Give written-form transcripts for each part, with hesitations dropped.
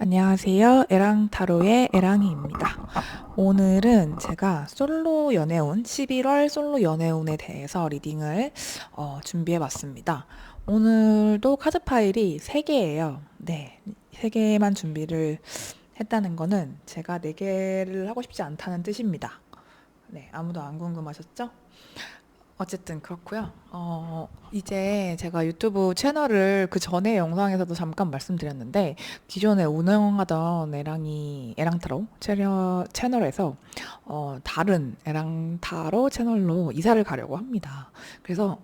안녕하세요. 에랑타로의 에랑이입니다. 오늘은 제가 솔로 연애운, 11월 솔로 연애운에 대해서 리딩을 준비해 봤습니다. 오늘도 카드 파일이 3개예요. 네, 3개만 준비를 했다는 거는 제가 4개를 하고 싶지 않다는 뜻입니다. 네, 아무도 안 궁금하셨죠? 어쨌든 그렇고요. 이제 제가 유튜브 채널을 그 전에 영상에서도 잠깐 말씀드렸는데 기존에 운영하던 에랑타로 채널에서 다른 에랑타로 채널로 이사를 가려고 합니다. 그래서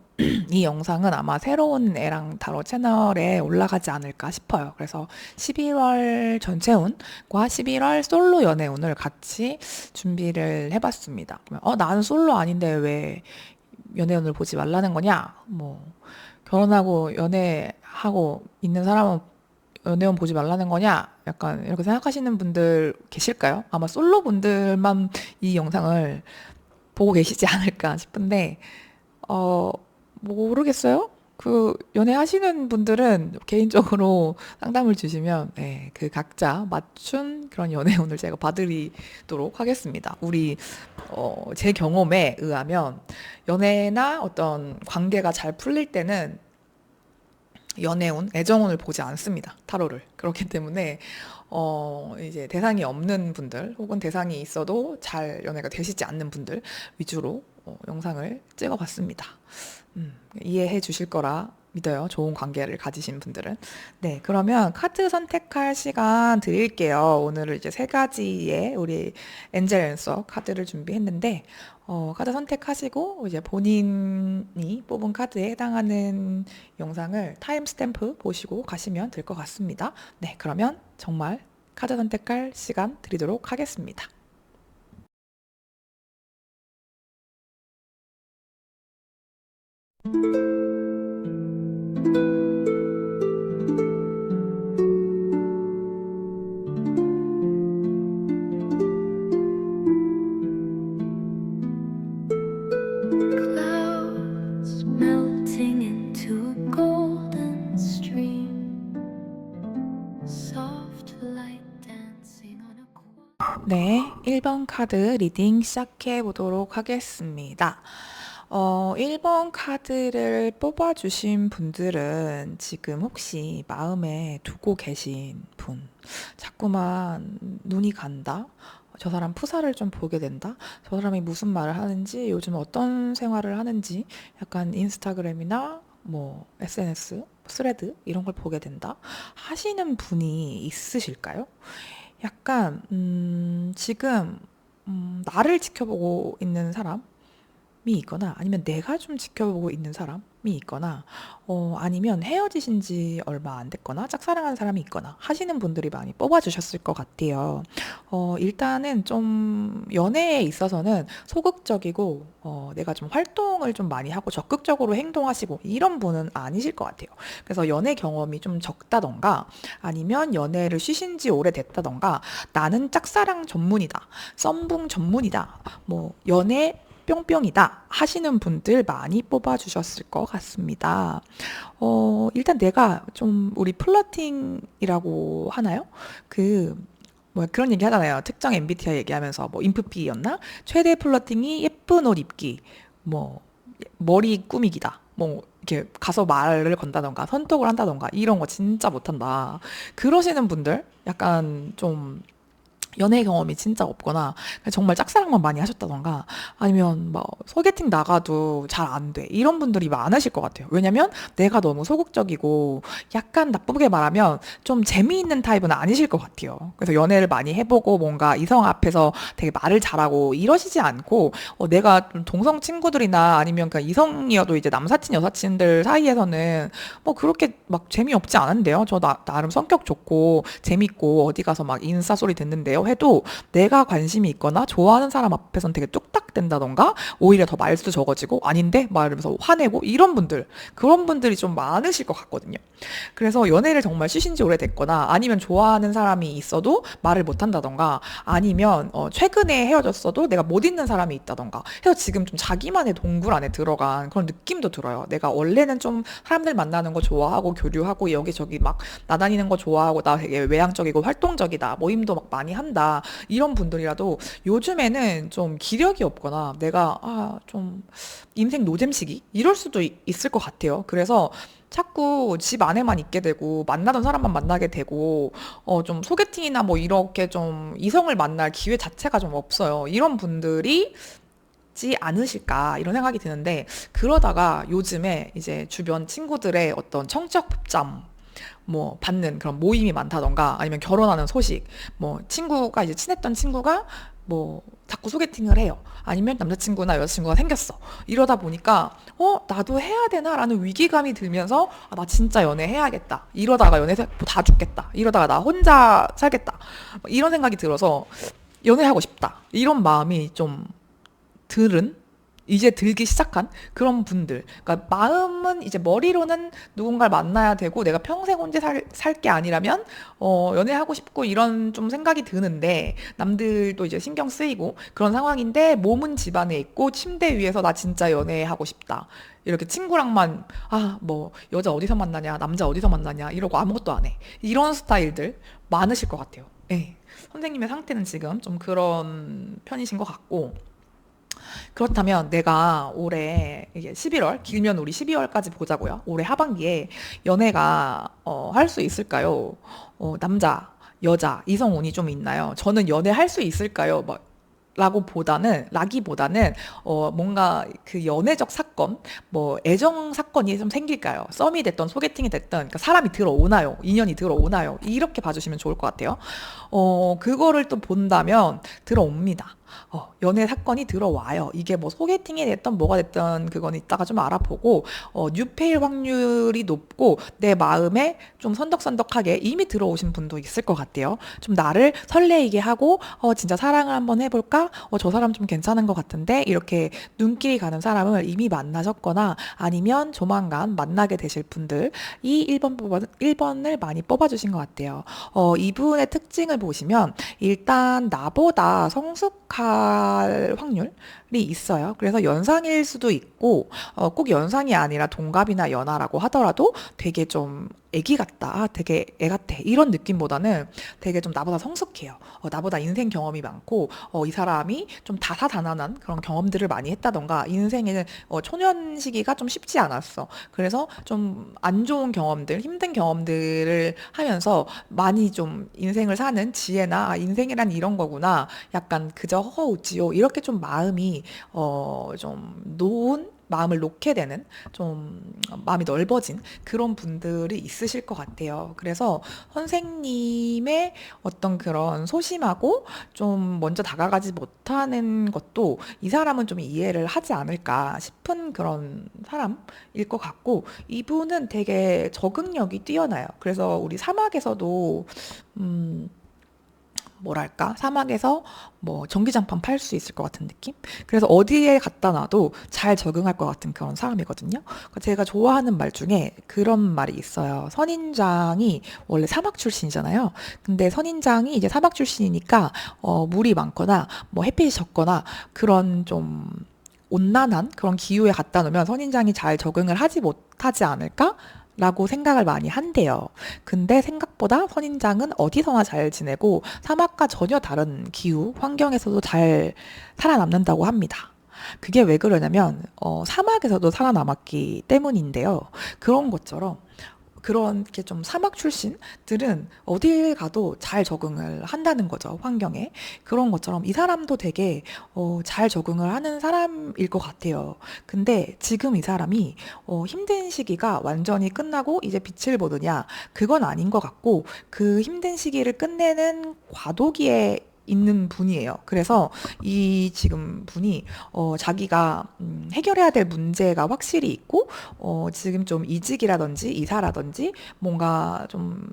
이 영상은 아마 새로운 에랑타로 채널에 올라가지 않을까 싶어요. 그래서 11월 전체운과 11월 솔로 연애운을 같이 준비를 해봤습니다. 나는 솔로 아닌데 왜 연애운을 보지 말라는 거냐? 뭐, 결혼하고 연애하고 있는 사람은 연애운 보지 말라는 거냐? 약간 이렇게 생각하시는 분들 계실까요? 아마 솔로 분들만 이 영상을 보고 계시지 않을까 싶은데, 어, 모르겠어요? 연애하시는 분들은 개인적으로 상담을 주시면, 네, 그 각자 맞춘 그런 연애운을 제가 봐드리도록 하겠습니다. 제 경험에 의하면, 연애나 어떤 관계가 잘 풀릴 때는 연애운, 애정운을 보지 않습니다. 타로를. 그렇기 때문에, 이제 대상이 없는 분들, 혹은 대상이 있어도 잘 연애가 되시지 않는 분들 위주로 영상을 찍어봤습니다. 이해해 주실 거라 믿어요. 좋은 관계를 가지신 분들은. 네, 그러면 카드 선택할 시간 드릴게요. 오늘은 이제 3가지의 우리 엔젤 앤서 카드를 준비했는데, 카드 선택하시고, 이제 본인이 뽑은 카드에 해당하는 영상을 타임스탬프 보시고 가시면 될 것 같습니다. 네, 그러면 정말 카드 선택할 시간 드리도록 하겠습니다. Clouds melting into a golden stream, soft light dancing on a quiet. 네, 1번 카드 리딩 시작해 보도록 하겠습니다. 1번 카드를 뽑아주신 분들은 지금 혹시 마음에 두고 계신 분, 자꾸만 눈이 간다? 저 사람 프사를 좀 보게 된다? 저 사람이 무슨 말을 하는지, 요즘 어떤 생활을 하는지, 약간 인스타그램이나 뭐 SNS, 스레드 이런 걸 보게 된다? 하시는 분이 있으실까요? 약간 지금 나를 지켜보고 있는 사람이 있거나 아니면 내가 좀 지켜보고 있는 사람이 있거나 아니면 헤어지신 지 얼마 안 됐거나 짝사랑하는 사람이 있거나 하시는 분들이 많이 뽑아주셨을 것 같아요. 일단은 좀 연애에 있어서는 소극적이고 내가 좀 활동을 좀 많이 하고 적극적으로 행동하시고 이런 분은 아니실 것 같아요. 그래서 연애 경험이 좀 적다던가 아니면 연애를 쉬신 지 오래됐다던가 나는 짝사랑 전문이다. 썸붕 전문이다. 뭐 연애 뿅뿅이다 하시는 분들 많이 뽑아주셨을 것 같습니다. 일단 내가 좀 우리 플러팅이라고 하나요? 뭐 그런 얘기 하잖아요. 특정 MBTI 얘기하면서 뭐 인프피였나? 최대 플러팅이 예쁜 옷 입기, 뭐 머리 꾸미기다. 뭐 이렇게 가서 말을 건다던가 선톡을 한다던가 이런 거 진짜 못한다. 그러시는 분들 약간 좀 연애 경험이 진짜 없거나 정말 짝사랑만 많이 하셨다던가 아니면 뭐 소개팅 나가도 잘 안 돼. 이런 분들이 많으실 것 같아요. 왜냐면 내가 너무 소극적이고 약간 나쁘게 말하면 좀 재미있는 타입은 아니실 것 같아요. 그래서 연애를 많이 해보고 뭔가 이성 앞에서 되게 말을 잘하고 이러시지 않고 내가 좀 동성 친구들이나 아니면 그 이성이어도 이제 남사친 여사친들 사이에서는 뭐 그렇게 막 재미없지 않은데요. 나름 성격 좋고 재밌고 어디 가서 막 인싸 소리 듣는데요. 해도 내가 관심이 있거나 좋아하는 사람 앞에선 되게 뚝딱된다던가 오히려 더 말수 적어지고 아닌데? 막 이러면서 화내고 이런 분들 그런 분들이 좀 많으실 것 같거든요. 그래서 연애를 정말 쉬신 지 오래됐거나 아니면 좋아하는 사람이 있어도 말을 못 한다던가 아니면 최근에 헤어졌어도 내가 못 잊는 사람이 있다던가 해서 지금 좀 자기만의 동굴 안에 들어간 그런 느낌도 들어요. 내가 원래는 좀 사람들 만나는 거 좋아하고 교류하고 여기저기 막 나다니는 거 좋아하고 나 되게 외향적이고 활동적이다. 모임도 막 많이 한다. 이런 분들이라도 요즘에는 좀 기력이 없거나 내가 좀 인생 노잼 시기 이럴 수도 있을 것 같아요. 그래서 자꾸 집 안에만 있게 되고 만나던 사람만 만나게 되고 좀 소개팅이나 뭐 이렇게 좀 이성을 만날 기회 자체가 좀 없어요. 이런 분들이 지 않으실까 이런 생각이 드는데 그러다가 요즘에 이제 주변 친구들의 어떤 청적 pop잠 뭐 받는 그런 모임이 많다던가 아니면 결혼하는 소식 뭐 친구가 이제 친했던 친구가 뭐 자꾸 소개팅을 해요. 아니면 남자친구나 여자친구가 생겼어. 이러다 보니까 나도 해야 되나라는 위기감이 들면서 나 진짜 연애해야겠다. 이러다가 다 죽겠다. 이러다가 나 혼자 살겠다. 이런 생각이 들어서 연애하고 싶다. 이런 마음이 좀 들은 이제 들기 시작한 그런 분들. 그러니까 마음은 이제 머리로는 누군가를 만나야 되고 내가 평생 혼자 살 게 아니라면 연애하고 싶고 이런 좀 생각이 드는데 남들도 이제 신경 쓰이고 그런 상황인데 몸은 집안에 있고 침대 위에서 나 진짜 연애하고 싶다. 이렇게 친구랑만 뭐 여자 어디서 만나냐 남자 어디서 만나냐 이러고 아무것도 안 해. 이런 스타일들 많으실 것 같아요. 예. 선생님의 상태는 지금 좀 그런 편이신 것 같고 그렇다면 내가 올해 이게 11월 길면 우리 12월까지 보자고요. 올해 하반기에 연애가 할 수 있을까요? 남자, 여자, 이성운이 좀 있나요? 저는 연애할 수 있을까요? 뭐 라기보다는 뭔가 그 연애적 사건, 뭐 애정 사건이 좀 생길까요? 썸이 됐던 소개팅이 됐던 그러니까 사람이 들어오나요? 인연이 들어오나요? 이렇게 봐주시면 좋을 것 같아요. 그거를 또 본다면 들어옵니다. 연애 사건이 들어와요. 이게 뭐 소개팅이 됐던 뭐가 됐던 그건 이따가 좀 알아보고 뉴페일 확률이 높고 내 마음에 좀 선덕선덕하게 이미 들어오신 분도 있을 것 같아요. 좀 나를 설레이게 하고 진짜 사랑을 한번 해볼까? 저 사람 좀 괜찮은 것 같은데 이렇게 눈길이 가는 사람을 이미 만나셨거나 아니면 조만간 만나게 되실 분들 이 1번을 많이 뽑아주신 것 같아요. 이분의 특징을 보시면 일단 나보다 성숙할 확률이 있어요. 그래서 연상일 수도 있고 꼭 연상이 아니라 동갑이나 연하라고 하더라도 되게 좀 애기 같다, 되게 애 같아 이런 느낌보다는 되게 좀 나보다 성숙해요. 나보다 인생 경험이 많고 이 사람이 좀 다사다난한 그런 경험들을 많이 했다던가 인생에는 초년 시기가 좀 쉽지 않았어. 그래서 좀 안 좋은 경험들, 힘든 경험들을 하면서 많이 좀 인생을 사는 지혜나 인생이란 이런 거구나. 약간 그저 허우지요. 이렇게 좀 마음이 좀 놓은 마음을 놓게 되는 좀 마음이 넓어진 그런 분들이 있으실 것 같아요. 그래서 선생님의 어떤 그런 소심하고 좀 먼저 다가가지 못하는 것도 이 사람은 좀 이해를 하지 않을까 싶은 그런 사람일 것 같고 이분은 되게 적응력이 뛰어나요. 그래서 우리 사막에서도 음, 뭐랄까 사막에서 뭐 전기장판 팔 수 있을 것 같은 느낌? 그래서 어디에 갖다 놔도 잘 적응할 것 같은 그런 사람이거든요. 그러니까 제가 좋아하는 말 중에 그런 말이 있어요. 선인장이 원래 사막 출신이잖아요. 근데 선인장이 이제 사막 출신이니까 물이 많거나 뭐 햇빛이 적거나 그런 좀 온난한 그런 기후에 갖다 놓으면 선인장이 잘 적응을 하지 못하지 않을까? 라고 생각을 많이 한대요. 근데 생각보다 선인장은 어디서나 잘 지내고 사막과 전혀 다른 기후, 환경에서도 잘 살아남는다고 합니다. 그게 왜 그러냐면, 사막에서도 살아남았기 때문인데요. 그런 것처럼 그런 게 좀 사막 출신들은 어딜 가도 잘 적응을 한다는 거죠, 환경에. 그런 것처럼 이 사람도 되게 잘 적응을 하는 사람일 것 같아요. 근데 지금 이 사람이 힘든 시기가 완전히 끝나고 이제 빛을 보느냐, 그건 아닌 것 같고 그 힘든 시기를 끝내는 과도기에 있는 분이에요. 그래서 이 지금 분이 자기가 해결해야 될 문제가 확실히 있고 지금 좀 이직이라든지 이사라든지 뭔가 좀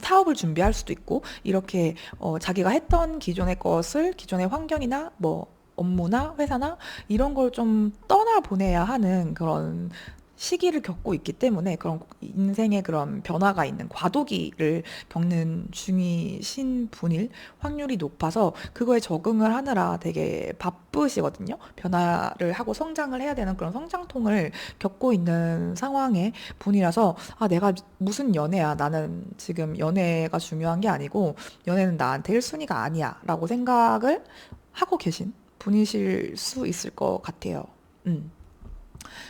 사업을 준비할 수도 있고 이렇게 자기가 했던 기존의 것을 기존의 환경이나 뭐 업무나 회사나 이런 걸 좀 떠나보내야 하는 그런 시기를 겪고 있기 때문에 그런 인생의 그런 변화가 있는 과도기를 겪는 중이신 분일 확률이 높아서 그거에 적응을 하느라 되게 바쁘시거든요. 변화를 하고 성장을 해야 되는 그런 성장통을 겪고 있는 상황의 분이라서 아, 내가 무슨 연애야. 나는 지금 연애가 중요한 게 아니고 연애는 나한테 1순위가 아니야. 라고 생각을 하고 계신 분이실 수 있을 것 같아요. 음.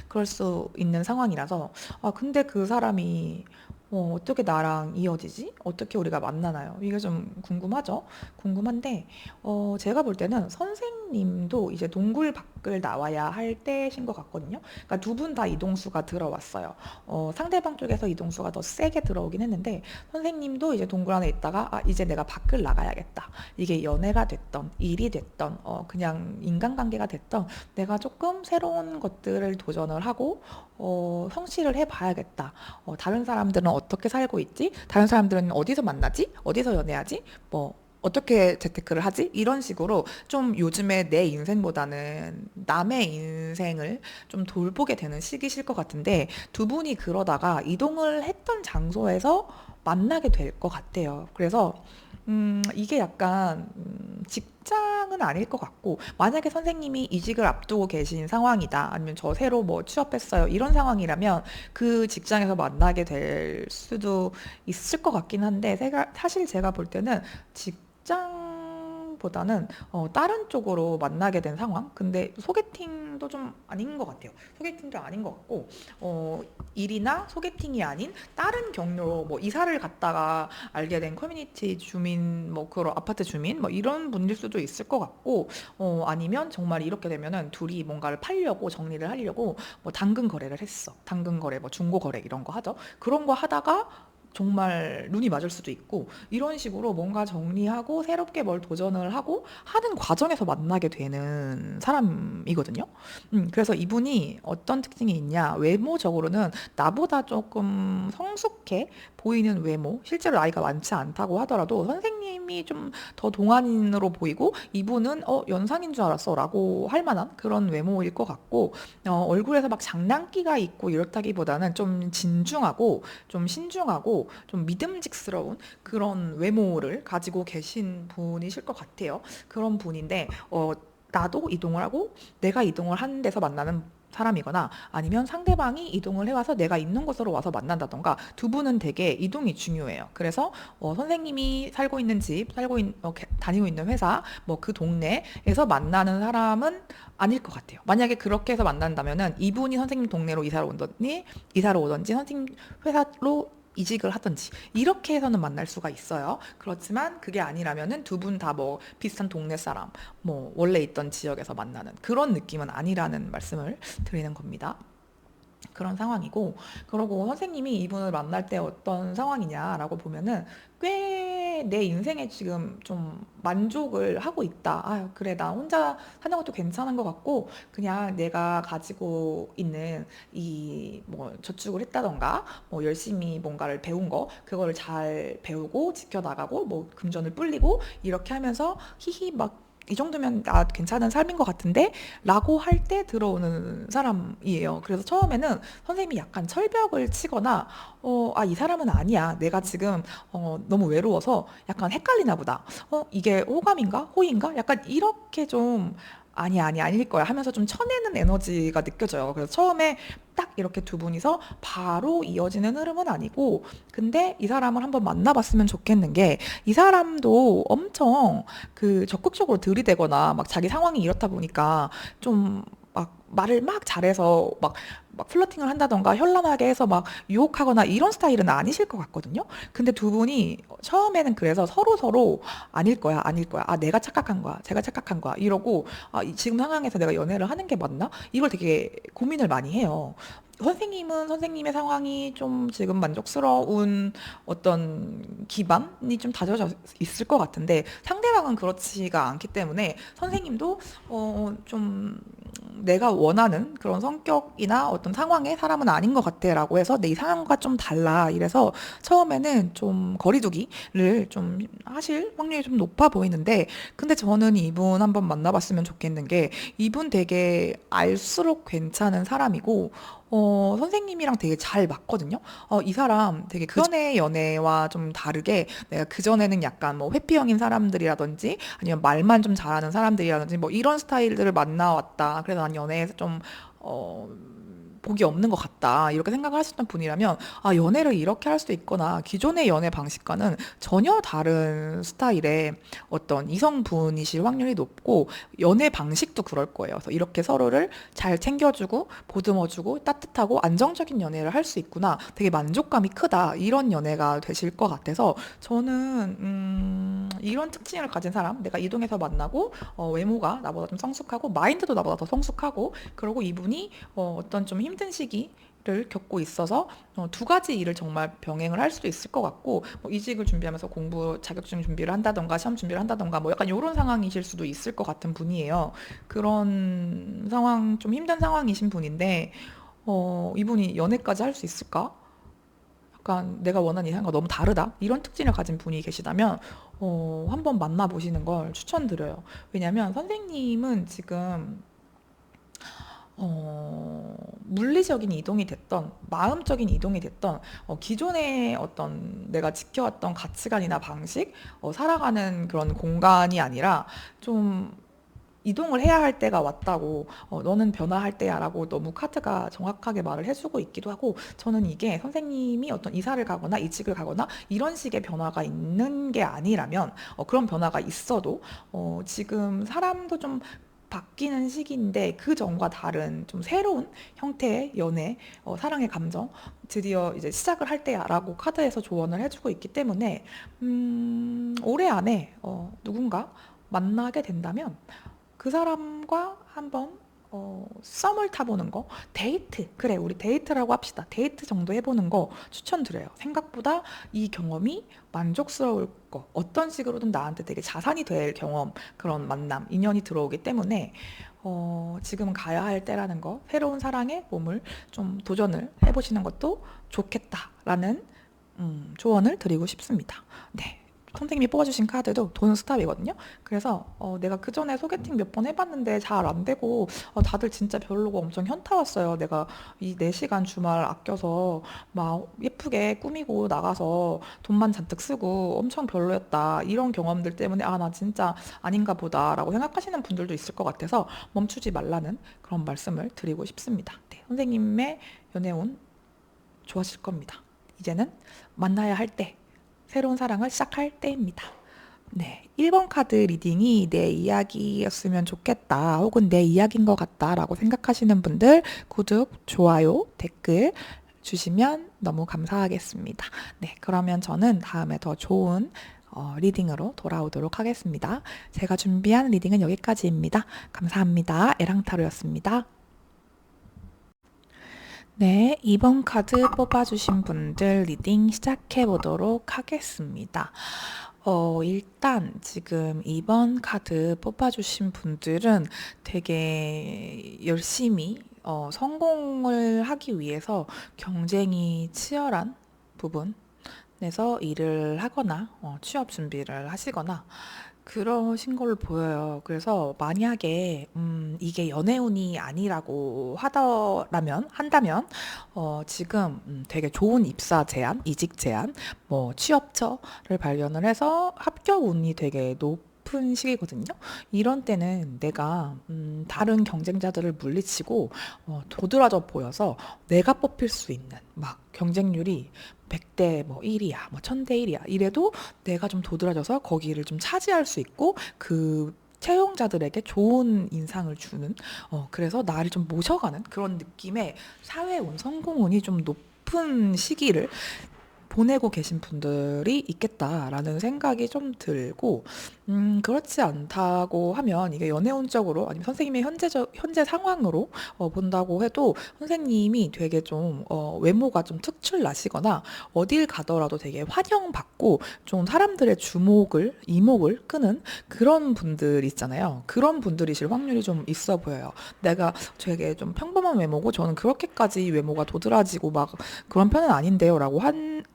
그럴 수 있는 상황이라서 아 근데 그 사람이 어떻게 나랑 이어지지? 어떻게 우리가 만나나요? 이게 좀 궁금하죠? 궁금한데 제가 볼 때는 선생님도 이제 동굴 밖을 나와야 할 때신 것 같거든요. 그러니까 두 분 다 이동수가 들어왔어요. 상대방 쪽에서 이동수가 더 세게 들어오긴 했는데 선생님도 이제 동굴 안에 있다가 아 이제 내가 밖을 나가야겠다. 이게 연애가 됐던 일이 됐던 그냥 인간관계가 됐던 내가 조금 새로운 것들을 도전을 하고 성취를 해봐야겠다. 다른 사람들은 어떻게 살고 있지? 다른 사람들은 어디서 만나지? 어디서 연애하지? 뭐 어떻게 재테크를 하지? 이런 식으로 좀 요즘에 내 인생보다는 남의 인생을 좀 돌보게 되는 시기실 것 같은데 두 분이 그러다가 이동을 했던 장소에서 만나게 될 것 같아요. 그래서 이게 약간 직장은 아닐 것 같고 만약에 선생님이 이직을 앞두고 계신 상황이다 아니면 저 새로 뭐 취업했어요 이런 상황이라면 그 직장에서 만나게 될 수도 있을 것 같긴 한데 사실 제가 볼 때는 직장보다는 다른 쪽으로 만나게 된 상황 근데 소개팅도 좀 아닌 것 같아요. 소개팅도 아닌 것 같고 어, 일이나 소개팅이 아닌 다른 경로로 뭐 이사를 갔다가 알게 된 커뮤니티 주민 뭐 그런 아파트 주민 뭐 이런 분일 수도 있을 것 같고 아니면 정말 이렇게 되면은 둘이 뭔가를 팔려고 정리를 하려고 뭐 당근 거래를 했어. 당근 거래 뭐 중고 거래 이런 거 하죠. 그런 거 하다가 정말 눈이 맞을 수도 있고 이런 식으로 뭔가 정리하고 새롭게 뭘 도전을 하고 하는 과정에서 만나게 되는 사람이거든요. 그래서 이분이 어떤 특징이 있냐 외모적으로는 나보다 조금 성숙해 보이는 외모, 실제로 나이가 많지 않다고 하더라도 선생님이 좀 더 동안으로 보이고 이분은 연상인 줄 알았어라고 할 만한 그런 외모일 것 같고 얼굴에서 막 장난기가 있고 이렇다기보다는 좀 진중하고 좀 신중하고 좀 믿음직스러운 그런 외모를 가지고 계신 분이실 것 같아요. 그런 분인데 나도 이동을 하고 내가 이동을 하는 데서 만나는 사람이거나 아니면 상대방이 이동을 해와서 내가 있는 곳으로 와서 만난다던가 두 분은 되게 이동이 중요해요. 그래서 선생님이 살고 있는 집, 다니고 있는 회사, 뭐 그 동네에서 만나는 사람은 아닐 것 같아요. 만약에 그렇게 해서 만난다면은 이분이 선생님 동네로 이사를 오던지 선생님 회사로 이직을 하든지 이렇게 해서는 만날 수가 있어요. 그렇지만 그게 아니라면은 두 분 다 뭐 비슷한 동네 사람, 뭐 원래 있던 지역에서 만나는 그런 느낌은 아니라는 말씀을 드리는 겁니다. 그런 상황이고, 그러고 선생님이 이분을 만날 때 어떤 상황이냐라고 보면은 꽤 내 인생에 지금 좀 만족을 하고 있다. 아, 그래, 나 혼자 사는 것도 괜찮은 것 같고, 그냥 내가 가지고 있는 이 뭐 저축을 했다던가, 뭐 열심히 뭔가를 배운 거, 그거를 잘 배우고 지켜나가고, 뭐 금전을 불리고, 이렇게 하면서 히히 막 이 정도면 나 괜찮은 삶인 것 같은데? 라고 할 때 들어오는 사람이에요. 그래서 처음에는 선생님이 약간 철벽을 치거나, 이 사람은 아니야. 내가 지금, 너무 외로워서 약간 헷갈리나 보다. 이게 호감인가? 호의인가? 약간 이렇게 좀, 아니야, 아니야, 아닐 거야 하면서 좀 쳐내는 에너지가 느껴져요. 그래서 처음에 딱 이렇게 두 분이서 바로 이어지는 흐름은 아니고, 근데 이 사람을 한번 만나봤으면 좋겠는 게, 이 사람도 엄청 그 적극적으로 들이대거나 막 자기 상황이 이렇다 보니까 좀 막 말을 막 잘해서 막 플러팅을 한다던가 현란하게 해서 막 유혹하거나 이런 스타일은 아니실 것 같거든요. 근데 두 분이 처음에는 그래서 서로 서로 아닐 거야, 아닐 거야. 아, 내가 착각한 거야, 제가 착각한 거야. 이러고 지금 상황에서 내가 연애를 하는 게 맞나? 이걸 되게 고민을 많이 해요. 선생님은 선생님의 상황이 좀 지금 만족스러운 어떤 기반이 좀 다져져 있을 것 같은데 상대방은 그렇지가 않기 때문에 선생님도 좀 내가 원하는 그런 성격이나 어떤 상황의 사람은 아닌 것 같아라고 해서 내 이상형과 좀 달라 이래서 처음에는 좀 거리두기를 좀 하실 확률이 좀 높아 보이는데, 근데 저는 이분 한번 만나봤으면 좋겠는 게 이분 되게 알수록 괜찮은 사람이고 선생님이랑 되게 잘 맞거든요. 이 사람 되게 그전의 연애와 좀 다르게 내가 그전에는 약간 뭐 회피형인 사람들이라든지 아니면 말만 좀 잘하는 사람들이라든지 뭐 이런 스타일들을 만나왔다. 그래서 난 연애에서 좀 어, 복이 없는 것 같다. 이렇게 생각을 하셨던 분이라면, 아, 연애를 이렇게 할 수도 있구나. 기존의 연애 방식과는 전혀 다른 스타일의 어떤 이성분이실 확률이 높고, 연애 방식도 그럴 거예요. 그래서 이렇게 서로를 잘 챙겨주고, 보듬어주고, 따뜻하고, 안정적인 연애를 할 수 있구나. 되게 만족감이 크다. 이런 연애가 되실 것 같아서, 저는, 이런 특징을 가진 사람, 내가 이동해서 만나고, 외모가 나보다 좀 성숙하고, 마인드도 나보다 더 성숙하고, 그리고 이분이 어떤 좀 힘든 시기를 겪고 있어서 두 가지 일을 정말 병행을 할 수도 있을 것 같고, 뭐 이직을 준비하면서 공부 자격증 준비를 한다던가 시험 준비를 한다던가 뭐 약간 이런 상황이실 수도 있을 것 같은 분이에요. 그런 상황, 좀 힘든 상황이신 분인데 이분이 연애까지 할 수 있을까? 약간 내가 원하는 이상과 너무 다르다, 이런 특징을 가진 분이 계시다면 한번 만나보시는 걸 추천드려요. 왜냐면 선생님은 지금 물리적인 이동이 됐던, 마음적인 이동이 됐던, 기존의 어떤 내가 지켜왔던 가치관이나 방식, 살아가는 그런 공간이 아니라 좀 이동을 해야 할 때가 왔다고, 너는 변화할 때야 라고 너무 카드가 정확하게 말을 해주고 있기도 하고, 저는 이게 선생님이 어떤 이사를 가거나 이직을 가거나 이런 식의 변화가 있는 게 아니라면, 그런 변화가 있어도, 지금 사람도 좀 바뀌는 시기인데 그 전과 다른 좀 새로운 형태의 연애, 사랑의 감정, 드디어 이제 시작을 할 때야라고 카드에서 조언을 해주고 있기 때문에, 올해 안에 누군가 만나게 된다면 그 사람과 한번 썸을 타보는 거, 데이트, 그래, 우리 데이트라고 합시다. 데이트 정도 해보는 거 추천드려요. 생각보다 이 경험이 만족스러울 거, 어떤 식으로든 나한테 되게 자산이 될 경험, 그런 만남, 인연이 들어오기 때문에 지금 가야 할 때라는 거, 새로운 사랑에 몸을 좀 도전을 해보시는 것도 좋겠다라는 조언을 드리고 싶습니다. 네. 선생님이 뽑아주신 카드도 돈 스탑이거든요. 그래서 내가 그 전에 소개팅 몇 번 해봤는데 잘 안 되고, 다들 진짜 별로고 엄청 현타 왔어요. 내가 이 4시간 주말 아껴서 막 예쁘게 꾸미고 나가서 돈만 잔뜩 쓰고 엄청 별로였다. 이런 경험들 때문에 아, 나 진짜 아닌가 보다라고 생각하시는 분들도 있을 것 같아서 멈추지 말라는 그런 말씀을 드리고 싶습니다. 네, 선생님의 연애운 좋아질 겁니다. 이제는 만나야 할 때, 새로운 사랑을 시작할 때입니다. 네, 1번 카드 리딩이 내 이야기였으면 좋겠다, 혹은 내 이야기인 것 같다라고 생각하시는 분들 구독, 좋아요, 댓글 주시면 너무 감사하겠습니다. 네, 그러면 저는 다음에 더 좋은 리딩으로 돌아오도록 하겠습니다. 제가 준비한 리딩은 여기까지입니다. 감사합니다. 에랑타로였습니다. 네, 2번 카드 뽑아주신 분들 리딩 시작해 보도록 하겠습니다. 일단 지금 2번 카드 뽑아주신 분들은 되게 열심히 성공을 하기 위해서 경쟁이 치열한 부분에서 일을 하거나 취업 준비를 하시거나 그러신 걸로 보여요. 그래서 만약에 이게 연애운이 아니라고 한다면 지금 되게 좋은 입사 제안, 이직 제안, 뭐 취업처를 발견을 해서 합격 운이 되게 높은 시기거든요. 이런 때는 내가 다른 경쟁자들을 물리치고 도드라져 보여서 내가 뽑힐 수 있는, 막 경쟁률이 100대 뭐 1이야, 뭐 1000대 1이야. 이래도 내가 좀 도드라져서 거기를 좀 차지할 수 있고, 그 채용자들에게 좋은 인상을 주는, 그래서 나를 좀 모셔가는 그런 느낌의 사회운, 성공운이 좀 높은 시기를 보내고 계신 분들이 있겠다라는 생각이 좀 들고, 그렇지 않다고 하면 이게 연애운적으로 아니면 선생님의 현재 상황으로 본다고 해도 선생님이 되게 좀 외모가 좀 특출나시거나 어딜 가더라도 되게 환영받고 좀 사람들의 주목을, 이목을 끄는 그런 분들 있잖아요. 그런 분들이실 확률이 좀 있어 보여요. 내가 되게 좀 평범한 외모고 저는 그렇게까지 외모가 도드라지고 막 그런 편은 아닌데요. 라고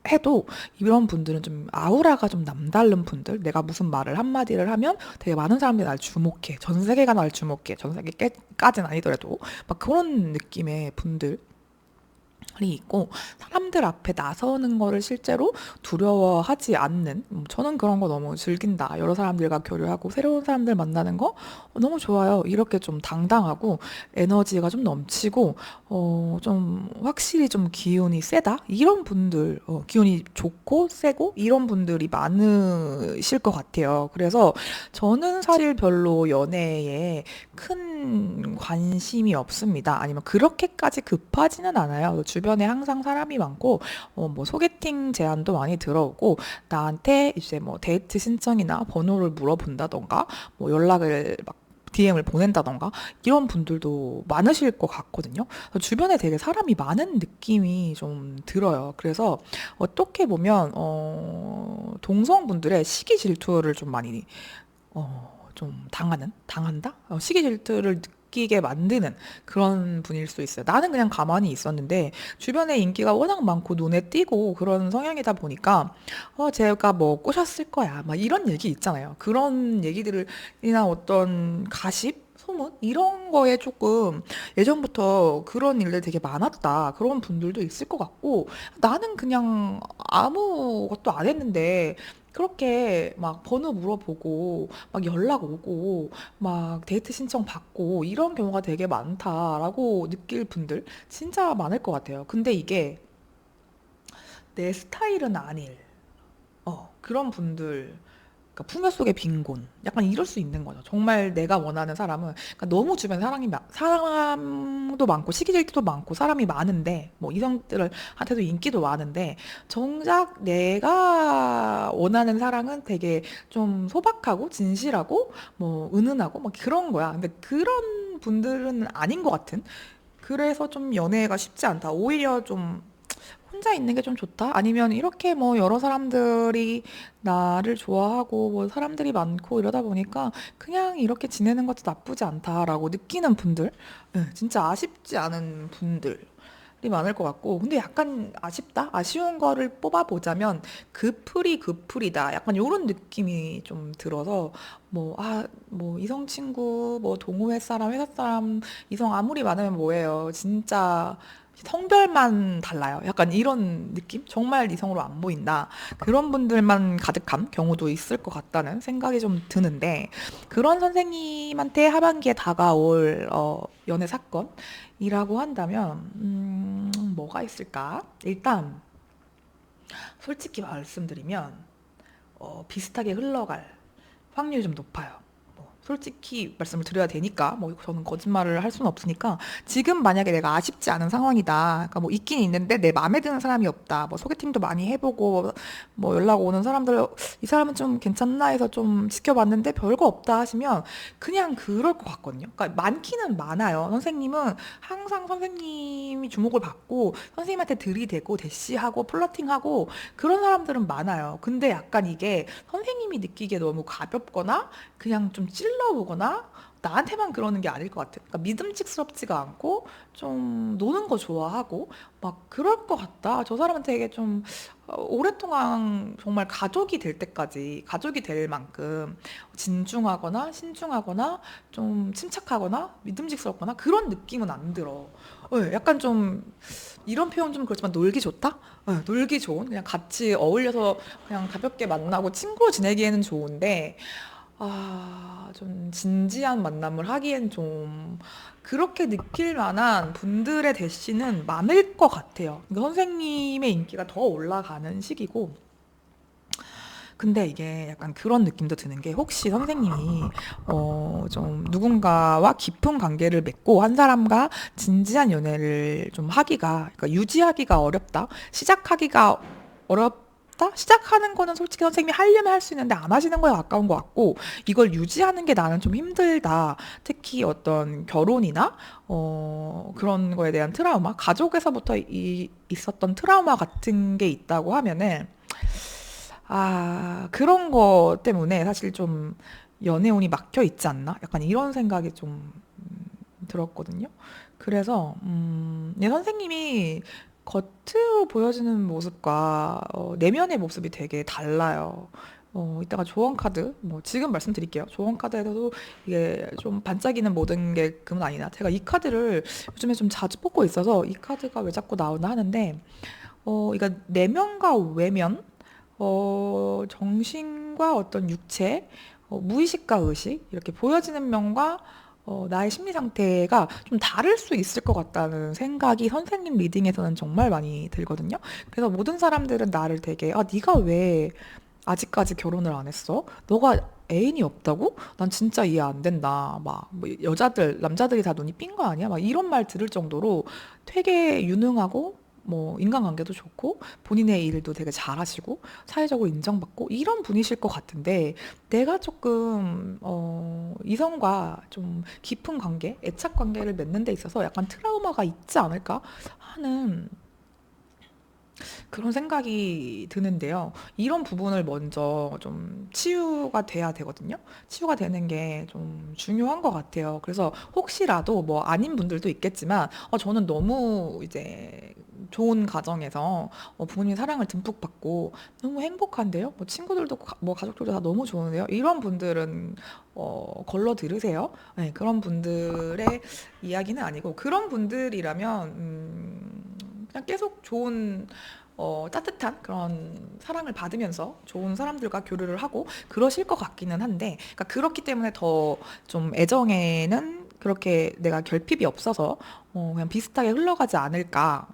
해도 이런 분들은 좀 아우라가 좀 남다른 분들, 내가 무슨 말을 한마디를 하면 되게 많은 사람들이 날 주목해. 전 세계가 날 주목해. 전 세계까지는 아니더라도 막 그런 느낌의 분들 이 있고 사람들 앞에 나서는 거를 실제로 두려워하지 않는 저는 그런 거 너무 즐긴다. 여러 사람들과 교류하고 새로운 사람들 만나는 거 너무 좋아요. 이렇게 좀 당당하고 에너지가 좀 넘치고 좀 확실히 좀 기운이 세다. 이런 분들 기운이 좋고 세고 이런 분들이 많으실 것 같아요. 그래서 저는 사실 별로 연애에 큰 관심이 없습니다. 아니면 그렇게까지 급하지는 않아요. 주변에 항상 사람이 많고, 뭐 소개팅 제안도 많이 들어오고, 나한테 이제 뭐 데이트 신청이나 번호를 물어본다던가, 뭐 연락을 막 DM을 보낸다던가 이런 분들도 많으실 것 같거든요. 주변에 되게 사람이 많은 느낌이 좀 들어요. 그래서 어떻게 보면 동성분들의 시기 질투를 좀 많이 좀 당한다? 시기 질투를 느끼게 만드는 그런 분일 수 있어요. 나는 그냥 가만히 있었는데 주변에 인기가 워낙 많고 눈에 띄고 그런 성향이다 보니까 제가 뭐 꼬셨을 거야. 막 이런 얘기 있잖아요. 그런 얘기들이나 어떤 가십? 소문? 이런 거에 조금 예전부터 그런 일들 되게 많았다. 그런 분들도 있을 것 같고 나는 그냥 아무것도 안 했는데 그렇게 막 번호 물어보고 막 연락 오고 막 데이트 신청 받고 이런 경우가 되게 많다라고 느낄 분들 진짜 많을 것 같아요. 근데 이게 내 스타일은 아닐. 그런 분들 그러니까 풍요 속의 빈곤 약간 이럴 수 있는 거죠. 정말 내가 원하는 사람은 그러니까 너무 주변에 사람도 많고 시기 질투도 많고 사람이 많은데 뭐 이성들한테도 인기도 많은데 정작 내가 원하는 사랑은 되게 좀 소박하고 진실하고 뭐 은은하고 막 그런 거야. 근데 그런 분들은 아닌 것 같은. 그래서 좀 연애가 쉽지 않다. 오히려 좀 혼자 있는 게 좀 좋다? 아니면 이렇게 뭐 여러 사람들이 나를 좋아하고 뭐 사람들이 많고 이러다 보니까 그냥 이렇게 지내는 것도 나쁘지 않다라고 느끼는 분들, 진짜 아쉽지 않은 분들이 많을 것 같고, 근데 약간 아쉽다? 아쉬운 거를 뽑아보자면 그 풀이다. 약간 요런 느낌이 좀 들어서 뭐 이성 친구, 뭐 동호회 사람, 회사 사람, 이성 아무리 많으면 뭐예요. 진짜 성별만 달라요. 약간 이런 느낌? 정말 이성으로 안 보인다. 그런 분들만 가득한 경우도 있을 것 같다는 생각이 좀 드는데, 그런 선생님한테 하반기에 다가올 연애 사건이라고 한다면, 뭐가 있을까? 일단, 솔직히 말씀드리면, 비슷하게 흘러갈 확률이 좀 높아요. 솔직히 말씀을 드려야 되니까 뭐 저는 거짓말을 할 수는 없으니까 지금 만약에 내가 아쉽지 않은 상황이다. 그러니까 뭐 있긴 있는데 내 마음에 드는 사람이 없다. 뭐 소개팅도 많이 해보고 뭐 연락 오는 사람들 이 사람은 좀 괜찮나 해서 좀 지켜봤는데 별거 없다 하시면 그냥 그럴 것 같거든요. 그러니까 많기는 많아요. 선생님은 항상 선생님이 주목을 받고 선생님한테 들이대고 대시하고 플러팅하고 그런 사람들은 많아요. 근데 약간 이게 선생님이 느끼기에 너무 가볍거나 그냥 좀 찔러보거나 나한테만 그러는 게 아닐 것 같아. 그러니까 믿음직스럽지가 않고 좀 노는 거 좋아하고 막 그럴 것 같다. 저 사람은 되게 좀 오랫동안 정말 가족이 될 때까지 가족이 될 만큼 진중하거나 신중하거나 좀 침착하거나 믿음직스럽거나 그런 느낌은 안 들어. 약간 좀 이런 표현 좀 그렇지만 놀기 좋다? 놀기 좋은 그냥 같이 어울려서 그냥 가볍게 만나고 친구로 지내기에는 좋은데 좀 진지한 만남을 하기엔 좀 그렇게 느낄 만한 분들의 대시는 많을 것 같아요. 그러니까 선생님의 인기가 더 올라가는 시기고, 근데 이게 약간 그런 느낌도 드는 게 혹시 선생님이 좀 누군가와 깊은 관계를 맺고 한 사람과 진지한 연애를 좀 하기가, 그러니까 유지하기가 어렵다, 시작하기가 어렵다. 아쉽다? 시작하는 거는 솔직히 선생님이 하려면 할 수 있는데 안 하시는 거에 가까운 것 같고, 이걸 유지하는 게 나는 좀 힘들다. 특히 어떤 결혼이나 그런 거에 대한 트라우마, 가족에서부터 있었던 트라우마 같은 게 있다고 하면은 그런 거 때문에 사실 좀 연애운이 막혀 있지 않나? 약간 이런 생각이 좀 들었거든요. 그래서 내 선생님이 겉으로 보여지는 모습과 내면의 모습이 되게 달라요. 이따가 조언 카드, 뭐 지금 말씀드릴게요. 조언 카드에서도 이게 좀 반짝이는 모든 게 금은 아니다. 제가 이 카드를 요즘에 좀 자주 뽑고 있어서 이 카드가 왜 자꾸 나오나 하는데, 이거 내면과 외면, 정신과 어떤 육체, 무의식과 의식, 이렇게 보여지는 면과 나의 심리 상태가 좀 다를 수 있을 것 같다는 생각이 선생님 리딩에서는 정말 많이 들거든요. 그래서 모든 사람들은 나를 되게, 네가 왜 아직까지 결혼을 안 했어? 너가 애인이 없다고? 난 진짜 이해 안 된다. 뭐 여자들, 남자들이 다 눈이 삔 거 아니야? 막 이런 말 들을 정도로 되게 유능하고, 뭐 인간관계도 좋고 본인의 일도 되게 잘하시고 사회적으로 인정받고 이런 분이실 것 같은데, 내가 조금 이성과 좀 깊은 관계, 애착 관계를 맺는 데 있어서 약간 트라우마가 있지 않을까 하는 그런 생각이 드는데요. 이런 부분을 먼저 좀 치유가 돼야 되거든요. 치유가 되는 게 좀 중요한 것 같아요. 그래서 혹시라도 뭐 아닌 분들도 있겠지만, 저는 너무 이제 좋은 가정에서 부모님 사랑을 듬뿍 받고 너무 행복한데요. 뭐 친구들도 뭐 가족들도 다 너무 좋은데요. 이런 분들은 걸러 들으세요. 네, 그런 분들의 이야기는 아니고, 그런 분들이라면 그냥 계속 좋은 따뜻한 그런 사랑을 받으면서 좋은 사람들과 교류를 하고 그러실 것 같기는 한데, 그러니까 그렇기 때문에 더 좀 애정에는 그렇게 내가 결핍이 없어서 그냥 비슷하게 흘러가지 않을까,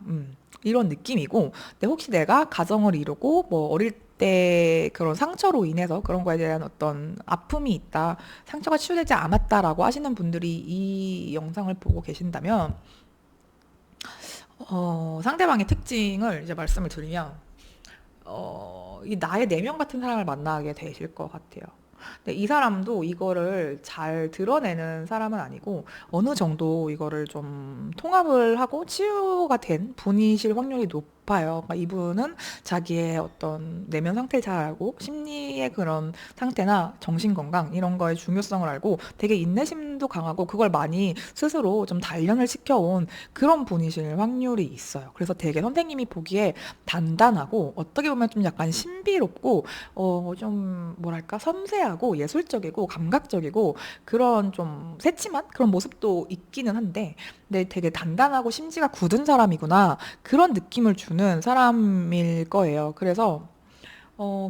이런 느낌이고. 근데 혹시 내가 가정을 이루고 뭐 어릴 때 그런 상처로 인해서 그런 거에 대한 어떤 아픔이 있다, 상처가 치유되지 않았다라고 하시는 분들이 이 영상을 보고 계신다면, 상대방의 특징을 이제 말씀을 드리면, 이 나의 내면 같은 사람을 만나게 되실 것 같아요. 근데 이 사람도 이거를 잘 드러내는 사람은 아니고, 어느 정도 이거를 좀 통합을 하고 치유가 된 분이실 확률이 높아요. 그러니까 이분은 자기의 어떤 내면 상태를 잘 알고, 심리의 그런 상태나 정신 건강 이런 거의 중요성을 알고, 되게 인내심도 강하고 그걸 많이 스스로 좀 단련을 시켜온 그런 분이실 확률이 있어요. 그래서 되게 선생님이 보기에 단단하고, 어떻게 보면 좀 약간 신비롭고, 좀 뭐랄까 섬세하고 예술적이고 감각적이고 그런 좀 새침한 그런 모습도 있기는 한데, 근데 되게 단단하고 심지가 굳은 사람이구나, 그런 느낌을 주는 사람일 거예요. 그래서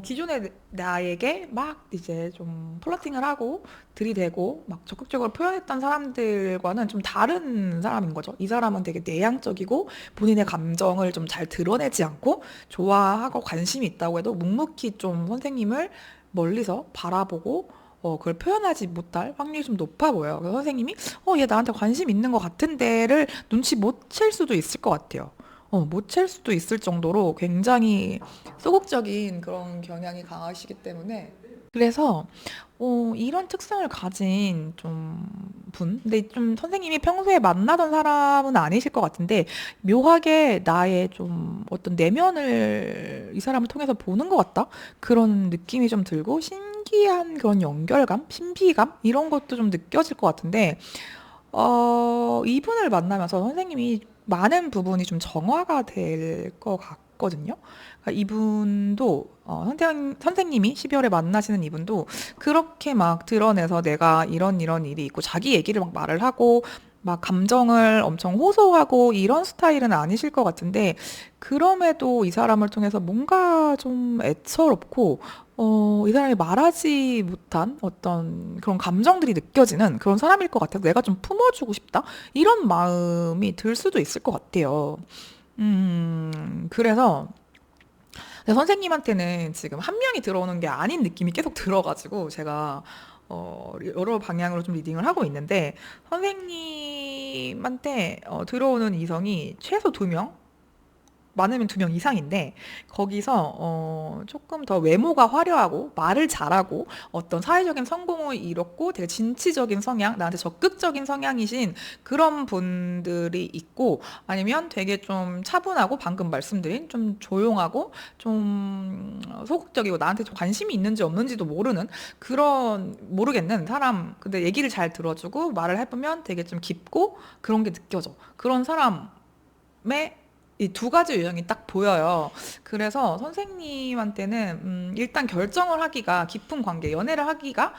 기존의 나에게 막 이제 좀 플러팅을 하고 들이대고 막 적극적으로 표현했던 사람들과는 좀 다른 사람인 거죠. 이 사람은 되게 내향적이고 본인의 감정을 좀 잘 드러내지 않고, 좋아하고 관심이 있다고 해도 묵묵히 좀 선생님을 멀리서 바라보고 그걸 표현하지 못할 확률이 좀 높아 보여요. 그래서 선생님이 얘 나한테 관심 있는 것 같은데를 눈치 못 챌 수도 있을 것 같아요. 못 챌 수도 있을 정도로 굉장히 소극적인 그런 경향이 강하시기 때문에. 그래서 이런 특성을 가진 좀 근데 좀 선생님이 평소에 만나던 사람은 아니실 것 같은데, 묘하게 나의 좀 어떤 내면을 이 사람을 통해서 보는 것 같다, 그런 느낌이 좀 들고, 신기한 그런 연결감, 신비감 이런 것도 좀 느껴질 것 같은데, 이분을 만나면서 선생님이 많은 부분이 좀 정화가 될 것 같거든요. 그러니까 이분도, 선생님이 12월에 만나시는 이분도 그렇게 막 드러내서 내가 이런 일이 있고 자기 얘기를 막 말을 하고 막 감정을 엄청 호소하고 이런 스타일은 아니실 것 같은데, 그럼에도 이 사람을 통해서 뭔가 좀 애처롭고, 이 사람이 말하지 못한 어떤 그런 감정들이 느껴지는 그런 사람일 것 같아서 내가 좀 품어주고 싶다, 이런 마음이 들 수도 있을 것 같아요. 그래서 선생님한테는 지금 한 명이 들어오는 게 아닌 느낌이 계속 들어가지고, 제가 여러 방향으로 좀 리딩을 하고 있는데, 선생님한테 들어오는 이성이 최소 두 명, 많으면 2명 이상인데 거기서 조금 더 외모가 화려하고 말을 잘하고 어떤 사회적인 성공을 이뤘고 되게 진취적인 성향, 나한테 적극적인 성향이신 그런 분들이 있고 아니면 되게 좀 차분하고 방금 말씀드린 좀 조용하고 좀 소극적이고 나한테 좀 관심이 있는지 없는지도 모르는 그런 모르겠는 사람 근데 얘기를 잘 들어주고 말을 해보면 되게 좀 깊고 그런 게 느껴져. 그런 사람의 이 두 가지 유형이 딱 보여요. 그래서 선생님한테는 일단 결정을 하기가 깊은 관계, 연애를 하기가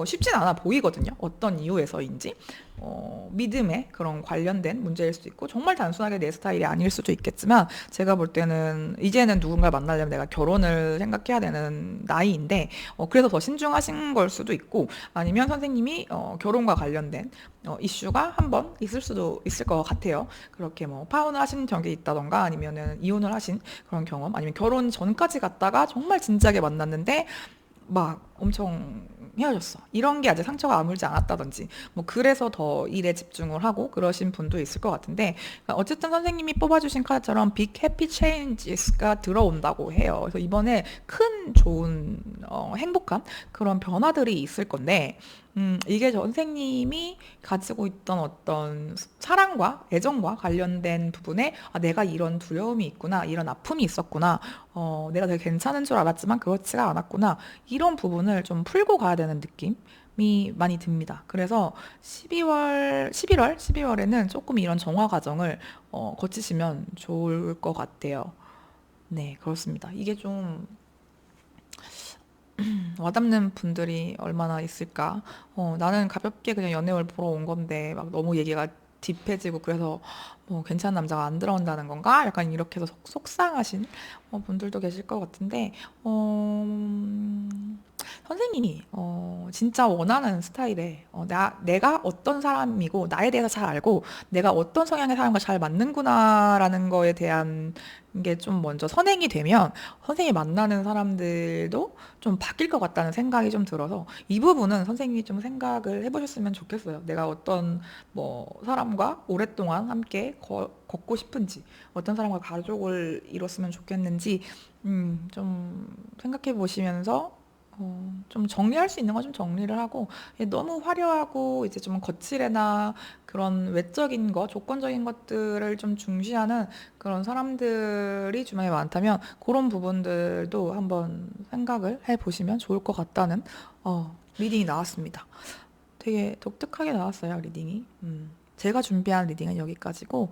쉽진 않아 보이거든요. 어떤 이유에서인지. 믿음에 그런 관련된 문제일 수도 있고 정말 단순하게 내 스타일이 아닐 수도 있겠지만 제가 볼 때는 이제는 누군가를 만나려면 내가 결혼을 생각해야 되는 나이인데 그래서 더 신중하신 걸 수도 있고 아니면 선생님이 결혼과 관련된 이슈가 한 번 있을 수도 있을 것 같아요. 그렇게 뭐 파혼을 하신 적이 있다던가 아니면은 이혼을 하신 그런 경험 아니면 결혼 전까지 갔다가 정말 진지하게 만났는데 막 엄청 헤어졌어. 이런 게 아직 상처가 아물지 않았다든지, 뭐, 그래서 더 일에 집중을 하고 그러신 분도 있을 것 같은데, 그러니까 어쨌든 선생님이 뽑아주신 카드처럼 빅 해피 체인지스가 들어온다고 해요. 그래서 이번에 큰 좋은, 행복한 그런 변화들이 있을 건데, 이게 선생님이 가지고 있던 어떤 사랑과 애정과 관련된 부분에 아, 내가 이런 두려움이 있구나, 이런 아픔이 있었구나, 내가 되게 괜찮은 줄 알았지만 그렇지가 않았구나, 이런 부분을 좀 풀고 가야 되는 느낌이 많이 듭니다. 그래서 11월, 12월에는 조금 이런 정화 과정을 거치시면 좋을 것 같아요. 네, 그렇습니다. 이게 좀 와닿는 분들이 얼마나 있을까? 나는 가볍게 그냥 연애월 보러 온 건데 막 너무 얘기가 딥해지고 그래서 뭐 괜찮은 남자가 안 들어온다는 건가? 약간 이렇게 해서 속상하신 분들도 계실 것 같은데 선생님이 진짜 원하는 스타일에 내가 어떤 사람이고 나에 대해서 잘 알고 내가 어떤 성향의 사람과 잘 맞는구나라는 거에 대한 게 좀 먼저 선행이 되면 선생님이 만나는 사람들도 좀 바뀔 것 같다는 생각이 좀 들어서 이 부분은 선생님이 좀 생각을 해보셨으면 좋겠어요. 내가 어떤 뭐 사람과 오랫동안 함께 걷고 싶은지 어떤 사람과 가족을 이뤘으면 좋겠는지 좀 생각해 보시면서 좀 정리할 수 있는 거 좀 정리를 하고 너무 화려하고 이제 좀 거칠애나 그런 외적인 거, 조건적인 것들을 좀 중시하는 그런 사람들이 주변에 많다면 그런 부분들도 한번 생각을 해 보시면 좋을 것 같다는 리딩이 나왔습니다. 되게 독특하게 나왔어요, 리딩이. 제가 준비한 리딩은 여기까지고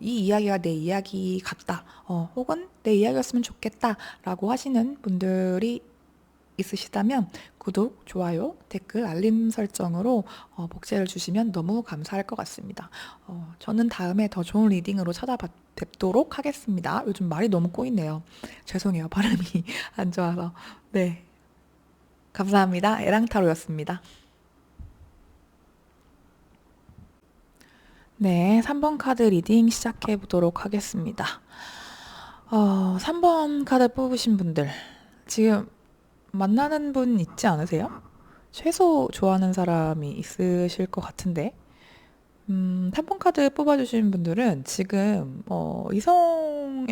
이 이야기가 내 이야기 같다. 혹은 내 이야기였으면 좋겠다라고 하시는 분들이 있으시다면 구독, 좋아요, 댓글, 알림 설정으로 복제를 주시면 너무 감사할 것 같습니다. 저는 다음에 더 좋은 리딩으로 찾아뵙도록 하겠습니다. 요즘 말이 너무 꼬이네요. 죄송해요. 발음이 안 좋아서. 네. 감사합니다. 에랑타로였습니다. 네, 3번 카드 리딩 시작해 보도록 하겠습니다. 3번 카드 뽑으신 분들, 지금 만나는 분 있지 않으세요? 최소 좋아하는 사람이 있으실 것 같은데. 3번 카드 뽑아주신 분들은 지금, 이성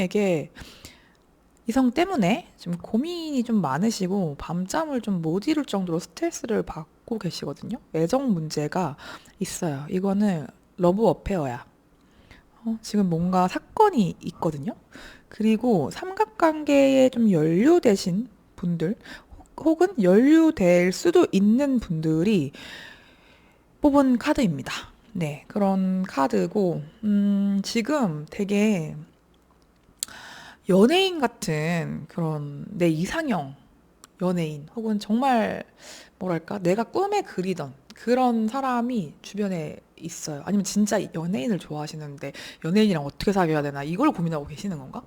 때문에 좀 고민이 좀 많으시고, 밤잠을 좀 못 이룰 정도로 스트레스를 받고 계시거든요. 애정 문제가 있어요. 이거는 러브 어페어야. 지금 뭔가 사건이 있거든요. 그리고 삼각관계에 좀 연루되신 분들, 혹은 연루될 수도 있는 분들이 뽑은 카드입니다. 네, 그런 카드고, 지금 되게 연예인 같은 그런 내 이상형 연예인, 혹은 정말 뭐랄까, 내가 꿈에 그리던 그런 사람이 주변에 있어요. 아니면 진짜 연예인을 좋아하시는데 연예인이랑 어떻게 사귀어야 되나 이걸 고민하고 계시는 건가?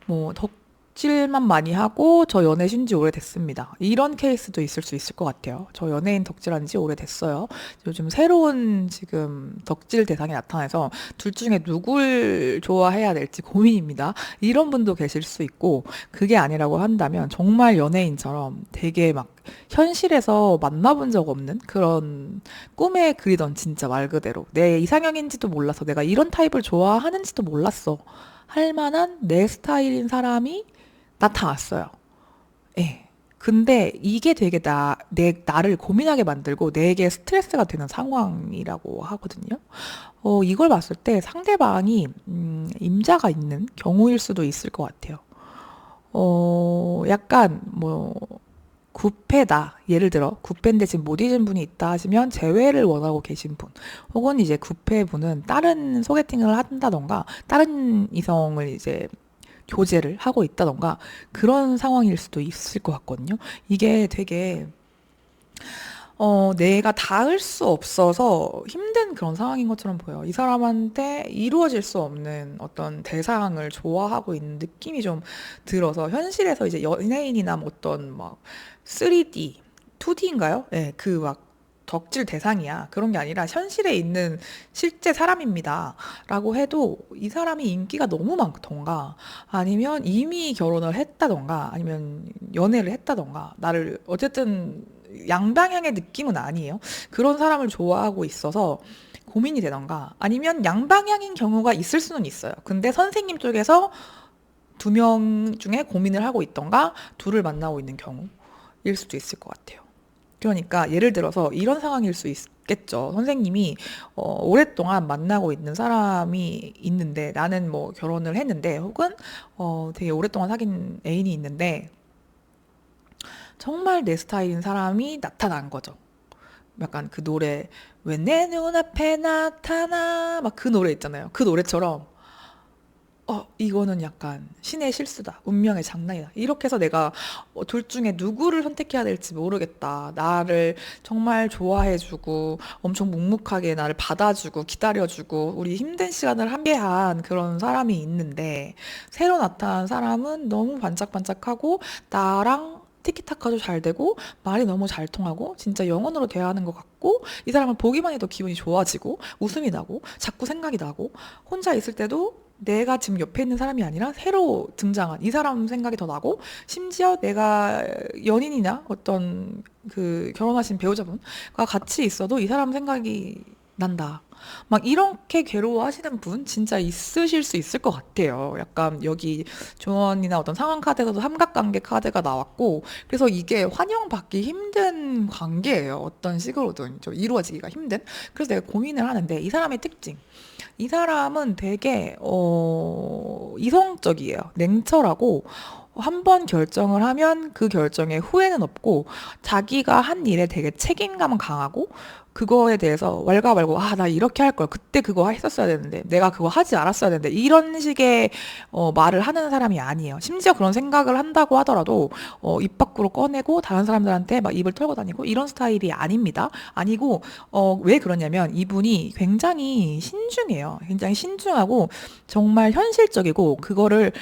뭐 덕질만 많이 하고 저 연애 신지 오래됐습니다. 이런 케이스도 있을 수 있을 것 같아요. 저 연예인 덕질한 지 오래됐어요. 요즘 새로운 지금 덕질 대상이 나타나서 둘 중에 누굴 좋아해야 될지 고민입니다. 이런 분도 계실 수 있고 그게 아니라고 한다면 정말 연예인처럼 되게 막 현실에서 만나본 적 없는 그런 꿈에 그리던 진짜 말 그대로 내 이상형인지도 몰라서 내가 이런 타입을 좋아하는지도 몰랐어. 할 만한 내 스타일인 사람이 나타났어요. 예. 근데 이게 되게 나를 고민하게 만들고 내게 스트레스가 되는 상황이라고 하거든요. 이걸 봤을 때 상대방이, 임자가 있는 경우일 수도 있을 것 같아요. 약간, 구패다. 예를 들어, 구패인데 지금 못 잊은 분이 있다 하시면 재회를 원하고 계신 분. 혹은 이제 구패분은 다른 소개팅을 한다던가, 다른 이성을 이제 교제를 하고 있다던가, 그런 상황일 수도 있을 것 같거든요. 이게 되게, 내가 닿을 수 없어서 힘든 그런 상황인 것처럼 보여요. 이 사람한테 이루어질 수 없는 어떤 대상을 좋아하고 있는 느낌이 좀 들어서 현실에서 이제 연예인이나 뭐 어떤 막 3D, 2D인가요? 네, 그 막 덕질 대상이야. 그런 게 아니라 현실에 있는 실제 사람입니다. 라고 해도 이 사람이 인기가 너무 많던가 아니면 이미 결혼을 했다던가 아니면 연애를 했다던가 나를 어쨌든 양방향의 느낌은 아니에요. 그런 사람을 좋아하고 있어서 고민이 되던가 아니면 양방향인 경우가 있을 수는 있어요. 근데 선생님 쪽에서 두 명 중에 고민을 하고 있던가 둘을 만나고 있는 경우일 수도 있을 것 같아요. 그러니까 예를 들어서 이런 상황일 수 있겠죠. 선생님이 오랫동안 만나고 있는 사람이 있는데 나는 뭐 결혼을 했는데 혹은 되게 오랫동안 사귄 애인이 있는데 정말 내 스타일인 사람이 나타난 거죠. 약간 그 노래 왜 내 눈앞에 나타나 막 그 노래 있잖아요. 그 노래처럼 이거는 약간 신의 실수다. 운명의 장난이다. 이렇게 해서 내가 둘 중에 누구를 선택해야 될지 모르겠다. 나를 정말 좋아해주고 엄청 묵묵하게 나를 받아주고 기다려주고 우리 힘든 시간을 함께한 그런 사람이 있는데 새로 나타난 사람은 너무 반짝반짝하고 나랑 티키타카도 잘 되고 말이 너무 잘 통하고 진짜 영혼으로 대하는 것 같고 이 사람을 보기만 해도 기분이 좋아지고 웃음이 나고 자꾸 생각이 나고 혼자 있을 때도 내가 지금 옆에 있는 사람이 아니라 새로 등장한 이 사람 생각이 더 나고 심지어 내가 연인이나 어떤 그 결혼하신 배우자분과 같이 있어도 이 사람 생각이 난다. 막 이렇게 괴로워하시는 분 진짜 있으실 수 있을 것 같아요. 약간 여기 조언이나 어떤 상황 카드에서도 삼각관계 카드가 나왔고 그래서 이게 환영받기 힘든 관계예요. 어떤 식으로든 좀 이루어지기가 힘든. 그래서 내가 고민을 하는데 이 사람의 특징. 이 사람은 되게 이성적이에요. 냉철하고 한 번 결정을 하면 그 결정에 후회는 없고 자기가 한 일에 되게 책임감은 강하고 그거에 대해서 왈가왈부 나 이렇게 할 걸 그때 그거 했었어야 되는데 내가 그거 하지 않았어야 되는데 이런 식의 말을 하는 사람이 아니에요. 심지어 그런 생각을 한다고 하더라도 입 밖으로 꺼내고 다른 사람들한테 막 입을 털고 다니고 이런 스타일이 아닙니다. 아니고 왜 그러냐면 이분이 굉장히 신중해요. 굉장히 신중하고 정말 현실적이고 그거를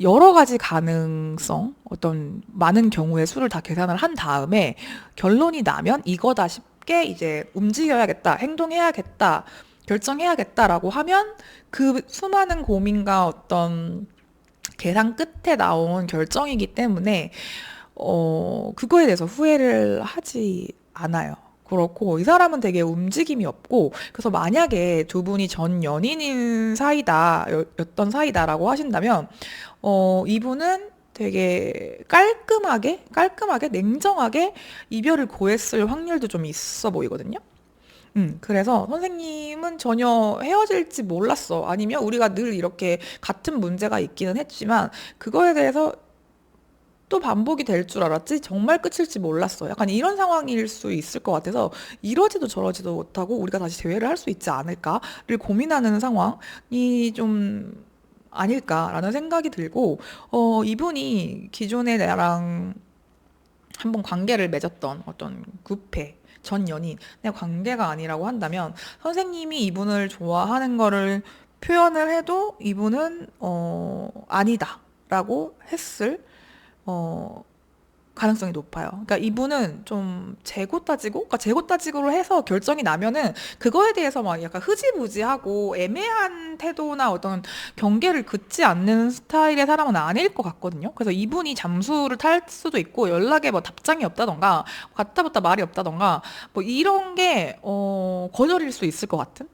여러 가지 가능성 어떤 많은 경우의 수를 다 계산을 한 다음에 결론이 나면 이거다 싶게 이제 움직여야겠다, 행동해야겠다, 결정해야겠다라고 하면 그 수많은 고민과 어떤 계산 끝에 나온 결정이기 때문에 그거에 대해서 후회를 하지 않아요. 그렇고 이 사람은 되게 움직임이 없고 그래서 만약에 두 분이 전 연인인 사이다 였던 사이다라고 하신다면 이분은 되게 깔끔하게 냉정하게 이별을 고했을 확률도 좀 있어 보이거든요. 그래서 선생님은 전혀 헤어질지 몰랐어. 아니면 우리가 늘 이렇게 같은 문제가 있기는 했지만 그거에 대해서 또 반복이 될 줄 알았지 정말 끝일지 몰랐어. 약간 이런 상황일 수 있을 것 같아서 이러지도 저러지도 못하고 우리가 다시 재회를 할 수 있지 않을까를 고민하는 상황이 좀 아닐까라는 생각이 들고 이분이 기존에 나랑 한번 관계를 맺었던 어떤 구패 전 연인의 관계가 아니라고 한다면 선생님이 이분을 좋아하는 거를 표현을 해도 이분은 아니다라고 했을 어, 가능성이 높아요. 그러니까 이분은 좀 재고 따지고, 그러니까 재고 따지고로 해서 결정이 나면은 그거에 대해서 막 약간 흐지부지하고 애매한 태도나 어떤 경계를 긋지 않는 스타일의 사람은 아닐 것 같거든요. 그래서 이분이 잠수를 탈 수도 있고 연락에 뭐 답장이 없다던가 갔다 붙다 말이 없다던가 뭐 이런 게 거절일 수 있을 것 같은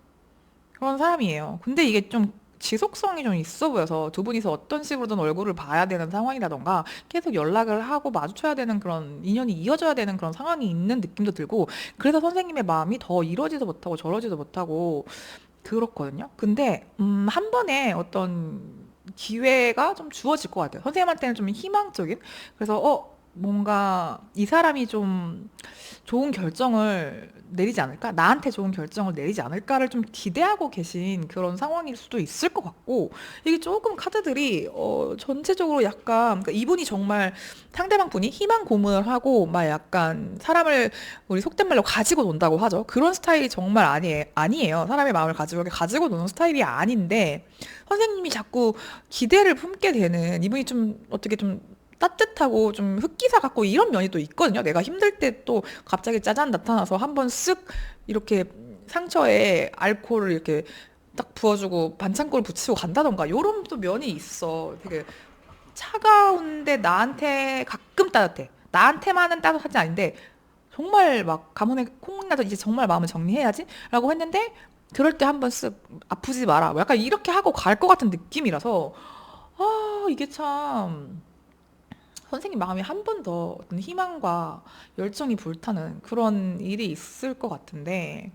그런 사람이에요. 근데 이게 좀 지속성이 좀 있어 보여서 두 분이서 어떤 식으로든 얼굴을 봐야 되는 상황이라던가 계속 연락을 하고 마주쳐야 되는 그런 인연이 이어져야 되는 그런 상황이 있는 느낌도 들고 그래서 선생님의 마음이 더 이러지도 못하고 저러지도 못하고 그렇거든요. 근데 한 번에 어떤 기회가 좀 주어질 것 같아요. 선생님한테는 좀 희망적인. 그래서 뭔가 이 사람이 좀 좋은 결정을 내리지 않을까? 나한테 좋은 결정을 내리지 않을까를 좀 기대하고 계신 그런 상황일 수도 있을 것 같고, 이게 조금 카드들이, 전체적으로 약간, 그러니까 이분이 정말 상대방 분이 희망 고문을 하고, 막 약간 사람을 우리 속된 말로 가지고 논다고 하죠. 그런 스타일이 정말 아니에요. 사람의 마음을 가지고, 이렇게 가지고 노는 스타일이 아닌데, 선생님이 자꾸 기대를 품게 되는, 이분이 좀 어떻게 좀 따뜻하고 좀 흑기사 같고 이런 면이 또 있거든요. 내가 힘들 때 또 갑자기 짜잔 나타나서 한번 쓱 이렇게 상처에 알코올을 이렇게 딱 부어주고 반창고를 붙이고 간다던가 요런 또 면이 있어. 되게 차가운데 나한테 가끔 따뜻해. 나한테만은 따뜻하지 않은데 정말 막 가문에 콩나도 이제 정말 마음을 정리해야지 라고 했는데 그럴 때 한번 쓱 아프지 마라. 뭐 약간 이렇게 하고 갈 것 같은 느낌이라서 이게 참 선생님 마음에 한 번 더 어떤 희망과 열정이 불타는 그런 일이 있을 것 같은데,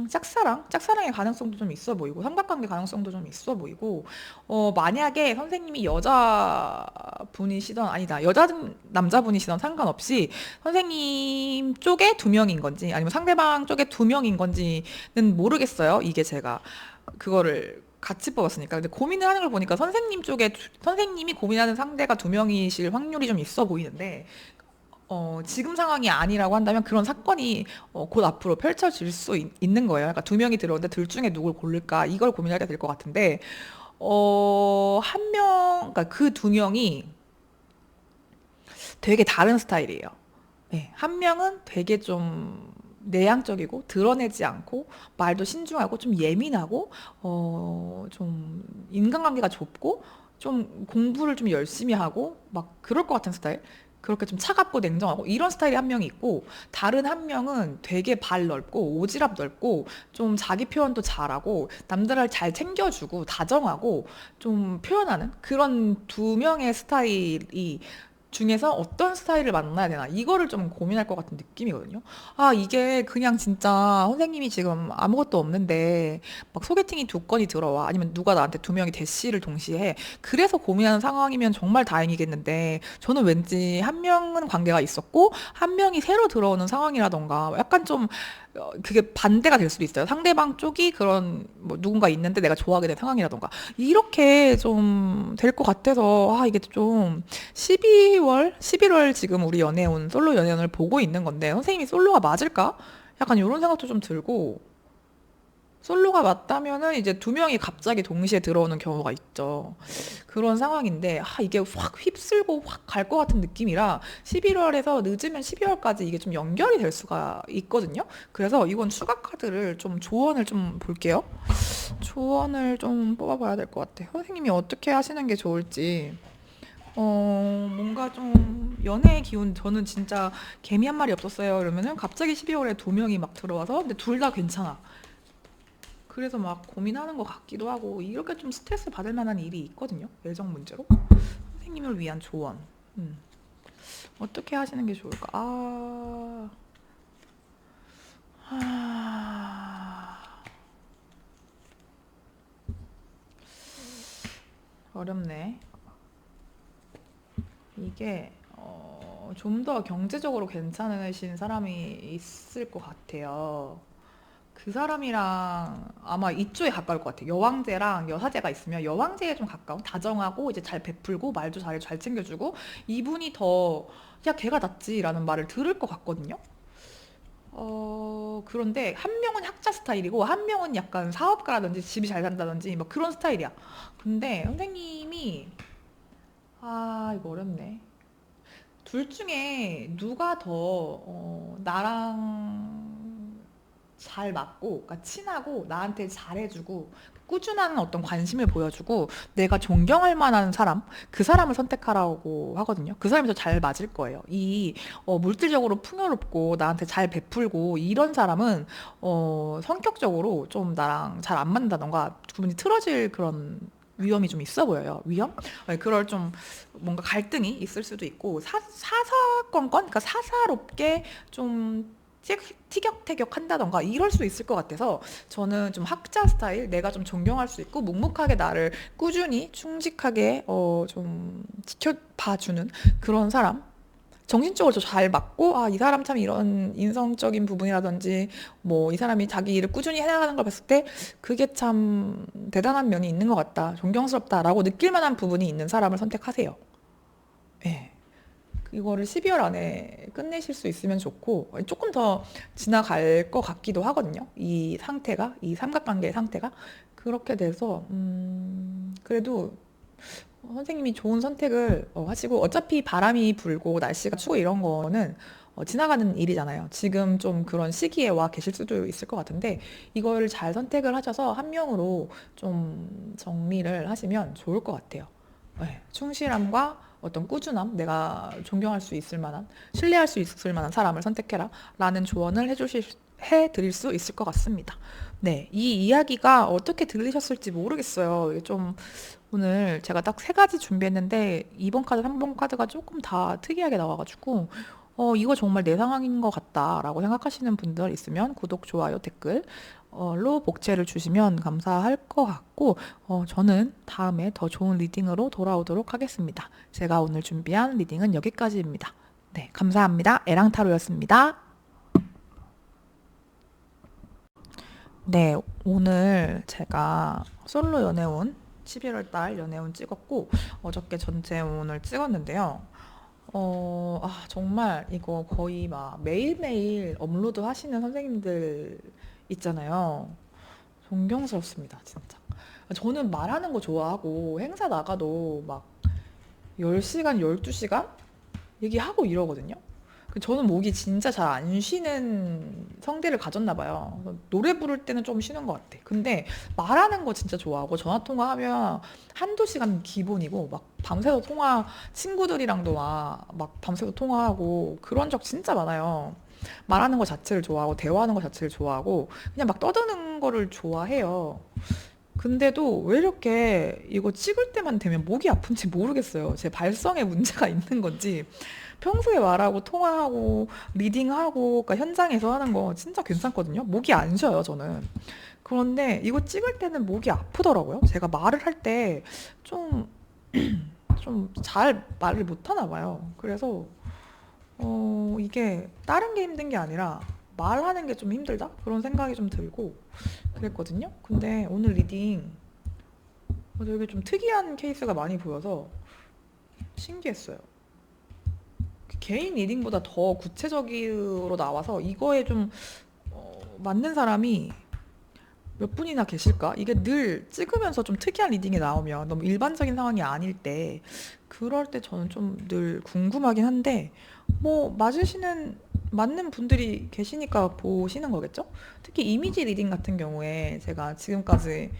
짝사랑의 가능성도 좀 있어 보이고, 삼각관계 가능성도 좀 있어 보이고, 만약에 선생님이 여자분이시던, 아니다, 남자분이시던 상관없이 선생님 쪽에 두 명인 건지, 아니면 상대방 쪽에 두 명인 건지는 모르겠어요. 이게 제가 그거를 같이 뽑았으니까. 근데 고민을 하는 걸 보니까 선생님이 고민하는 상대가 두 명이실 확률이 좀 있어 보이는데, 지금 상황이 아니라고 한다면 그런 사건이 곧 앞으로 펼쳐질 수 있는 거예요. 그러니까 두 명이 들어오는데 둘 중에 누굴 고를까 이걸 고민하게 될 것 같은데 그러니까 그 두 명이 되게 다른 스타일이에요. 네, 한 명은 되게 좀 내향적이고 드러내지 않고 말도 신중하고 좀 예민하고 좀 인간관계가 좁고 좀 공부를 좀 열심히 하고 막 그럴 것 같은 스타일. 그렇게 좀 차갑고 냉정하고 이런 스타일이 한 명이 있고 다른 한 명은 되게 발 넓고 오지랖 넓고 좀 자기 표현도 잘하고 남들을 잘 챙겨주고 다정하고 좀 표현하는 그런 두 명의 스타일이 중에서 어떤 스타일을 만나야 되나 이거를 좀 고민할 것 같은 느낌이거든요. 이게 그냥 진짜 선생님이 지금 아무것도 없는데 막 소개팅이 두 건이 들어와 아니면 누가 나한테 두 명이 대시를 동시에 해. 그래서 고민하는 상황이면 정말 다행이겠는데 저는 왠지 한 명은 관계가 있었고 한 명이 새로 들어오는 상황이라던가 약간 좀 그게 반대가 될 수도 있어요. 상대방 쪽이 그런 뭐 누군가 있는데 내가 좋아하게 된 상황이라던가 이렇게 좀 될 것 같아서 이게 좀 11월 지금 우리 연애운 솔로 연애운을 보고 있는 건데 선생님이 솔로가 맞을까? 약간 이런 생각도 좀 들고 솔로가 맞다면은 이제 두 명이 갑자기 동시에 들어오는 경우가 있죠. 그런 상황인데 이게 확 휩쓸고 확 갈 것 같은 느낌이라 11월에서 늦으면 12월까지 이게 좀 연결이 될 수가 있거든요. 그래서 이건 추가 카드를 좀 조언을 좀 볼게요. 조언을 좀 뽑아봐야 될 것 같아요. 선생님이 어떻게 하시는 게 좋을지. 뭔가 좀 연애의 기운 저는 진짜 개미 한 마리 없었어요. 이러면은 갑자기 12월에 두 명이 막 들어와서 근데 둘 다 괜찮아. 그래서 막 고민하는 것 같기도 하고 이렇게 좀 스트레스 받을 만한 일이 있거든요. 애정 문제로. 선생님을 위한 조언. 어떻게 하시는 게 좋을까? 어렵네. 이게 좀 더 경제적으로 괜찮으신 사람이 있을 것 같아요. 그 사람이랑 아마 이쪽에 가까울 것 같아요. 여왕제랑 여사제가 있으면 여왕제에 좀 가까운 다정하고 이제 잘 베풀고 말도 잘 챙겨주고 이분이 더 야 걔가 낫지라는 말을 들을 것 같거든요. 그런데 한 명은 학자 스타일이고 한 명은 약간 사업가라든지 집이 잘 산다든지 뭐 그런 스타일이야. 근데 선생님이 이거 어렵네. 둘 중에 누가 더 나랑 잘 맞고, 그러니까 친하고 나한테 잘해주고 꾸준한 어떤 관심을 보여주고 내가 존경할 만한 사람, 그 사람을 선택하라고 하거든요. 그 사람이 더 잘 맞을 거예요. 물질적으로 풍요롭고 나한테 잘 베풀고 이런 사람은 성격적으로 좀 나랑 잘 안 맞는다던가 구분이 틀어질 그런 위험이 좀 있어 보여요. 위험? 그럴 좀 뭔가 갈등이 있을 수도 있고 사사건건, 그러니까 사사롭게 좀 티격태격 한다던가 이럴 수 있을 것 같아서 저는 좀 학자 스타일, 내가 좀 존경할 수 있고 묵묵하게 나를 꾸준히 충직하게 좀 지켜봐주는 그런 사람, 정신적으로 잘 맞고, 이 사람 참 이런 인성적인 부분이라든지 뭐 이 사람이 자기 일을 꾸준히 해나가는 걸 봤을 때 그게 참 대단한 면이 있는 것 같다, 존경스럽다라고 느낄 만한 부분이 있는 사람을 선택하세요. 예. 이거를 12월 안에 끝내실 수 있으면 좋고, 조금 더 지나갈 것 같기도 하거든요. 이 상태가, 이 삼각관계의 상태가. 그렇게 돼서, 그래도 선생님이 좋은 선택을 하시고, 어차피 바람이 불고 날씨가 추고 이런 거는 지나가는 일이잖아요. 지금 좀 그런 시기에 와 계실 수도 있을 것 같은데, 이거를 잘 선택을 하셔서 한 명으로 좀 정리를 하시면 좋을 것 같아요. 네, 충실함과 어떤 꾸준함, 내가 존경할 수 있을 만한, 신뢰할 수 있을 만한 사람을 선택해라 라는 조언을 해드릴 수 있을 것 같습니다. 네, 이 이야기가 어떻게 들리셨을지 모르겠어요. 이게 좀 오늘 제가 딱 세 가지 준비했는데 2번 카드, 3번 카드가 조금 다 특이하게 나와가지고 이거 정말 내 상황인 것 같다라고 생각하시는 분들 있으면 구독, 좋아요, 댓글로 복제를 주시면 감사할 것 같고 저는 다음에 더 좋은 리딩으로 돌아오도록 하겠습니다. 제가 오늘 준비한 리딩은 여기까지입니다. 네, 감사합니다. 에랑타로였습니다. 네, 오늘 제가 솔로 연애운 11월 달 연애운 찍었고 어저께 전체 운을 찍었는데요. 정말 이거 거의 막 매일매일 업로드 하시는 선생님들 있잖아요. 존경스럽습니다, 진짜. 저는 말하는 거 좋아하고 행사 나가도 막 10시간, 12시간 얘기하고 이러거든요. 저는 목이 진짜 잘 안 쉬는 성대를 가졌나 봐요. 노래 부를 때는 좀 쉬는 것 같아. 근데 말하는 거 진짜 좋아하고 전화 통화하면 한두 시간 기본이고 막 밤새도 친구들이랑도 막 밤새도 통화하고 그런 적 진짜 많아요. 말하는 거 자체를 좋아하고 대화하는 거 자체를 좋아하고 그냥 막 떠드는 거를 좋아해요. 근데도 왜 이렇게 이거 찍을 때만 되면 목이 아픈지 모르겠어요. 제 발성에 문제가 있는 건지. 평소에 말하고 통화하고 리딩하고 그러니까 현장에서 하는 거 진짜 괜찮거든요. 목이 안 쉬어요, 저는. 그런데 이거 찍을 때는 목이 아프더라고요. 제가 말을 할 때 좀, 좀 잘 말을 못 하나 봐요. 그래서 이게 다른 게 힘든 게 아니라 말하는 게 좀 힘들다? 그런 생각이 좀 들고 그랬거든요. 근데 오늘 리딩 되게 좀 특이한 케이스가 많이 보여서 신기했어요. 개인 리딩보다 더 구체적으로 나와서 이거에 좀 맞는 사람이 몇 분이나 계실까? 이게 늘 찍으면서 좀 특이한 리딩이 나오면 너무 일반적인 상황이 아닐 때 그럴 때 저는 좀 늘 궁금하긴 한데 뭐 맞는 분들이 계시니까 보시는 거겠죠? 특히 이미지 리딩 같은 경우에 제가 지금까지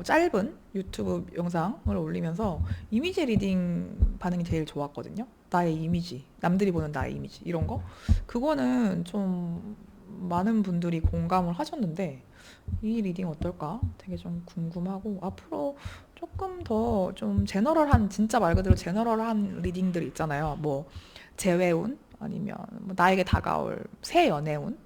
짧은 유튜브 영상을 올리면서 이미지 리딩 반응이 제일 좋았거든요. 나의 이미지, 남들이 보는 나의 이미지 이런 거. 그거는 좀 많은 분들이 공감을 하셨는데 이 리딩 어떨까? 되게 좀 궁금하고 앞으로 조금 더 좀 제너럴한, 진짜 말 그대로 제너럴한 리딩들 있잖아요. 뭐 재회운 아니면 뭐 나에게 다가올 새 연애운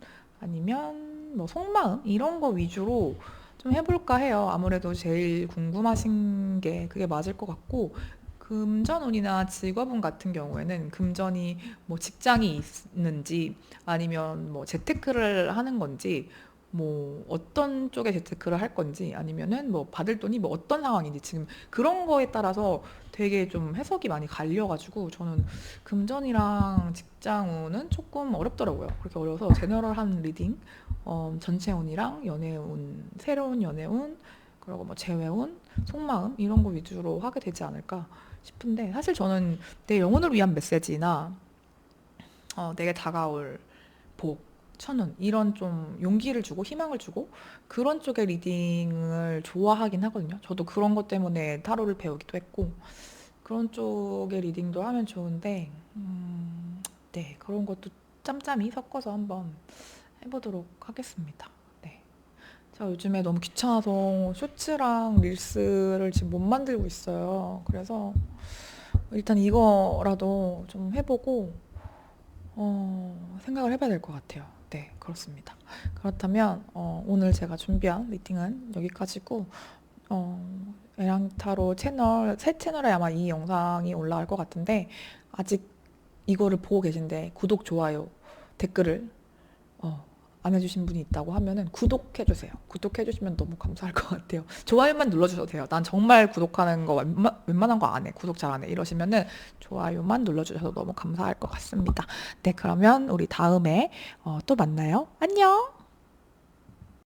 아니면 뭐 속마음 이런 거 위주로 좀 해볼까 해요. 아무래도 제일 궁금하신 게 그게 맞을 것 같고 금전운이나 직업운 같은 경우에는 금전이 뭐 직장이 있는지 아니면 뭐 재테크를 하는 건지 뭐 어떤 쪽에 재테크를 할 건지 아니면은 뭐 받을 돈이 뭐 어떤 상황인지 지금 그런 거에 따라서 되게 좀 해석이 많이 갈려가지고 저는 금전이랑 직장운은 조금 어렵더라고요. 그렇게 어려워서 제너럴한 리딩, 전체운이랑 연애운, 새로운 연애운, 그리고 뭐 재회운, 속마음 이런 거 위주로 하게 되지 않을까 싶은데 사실 저는 내 영혼을 위한 메시지나 내게 다가올 복, 천운 이런 좀 용기를 주고 희망을 주고 그런 쪽의 리딩을 좋아하긴 하거든요. 저도 그런 것 때문에 타로를 배우기도 했고 그런 쪽의 리딩도 하면 좋은데 네, 그런 것도 짬짬이 섞어서 한번 해보도록 하겠습니다. 네. 제가 요즘에 너무 귀찮아서 쇼츠랑 릴스를 지금 못 만들고 있어요. 그래서 일단 이거라도 좀 해보고 생각을 해봐야 될 것 같아요. 네, 그렇습니다. 그렇다면 오늘 제가 준비한 리딩은 여기까지고 에랑타로 채널 새 채널에 아마 이 영상이 올라갈 것 같은데 아직 이거를 보고 계신데 구독, 좋아요, 댓글을 어, 안 해주신 분이 있다고 하면은 구독해주세요. 구독해주시면 너무 감사할 것 같아요. 좋아요만 눌러주셔도 돼요. 난 정말 구독하는 거 웬만한 거 안 해. 구독 잘 안 해. 이러시면은 좋아요만 눌러주셔도 너무 감사할 것 같습니다. 네, 그러면 우리 다음에 또 만나요. 안녕!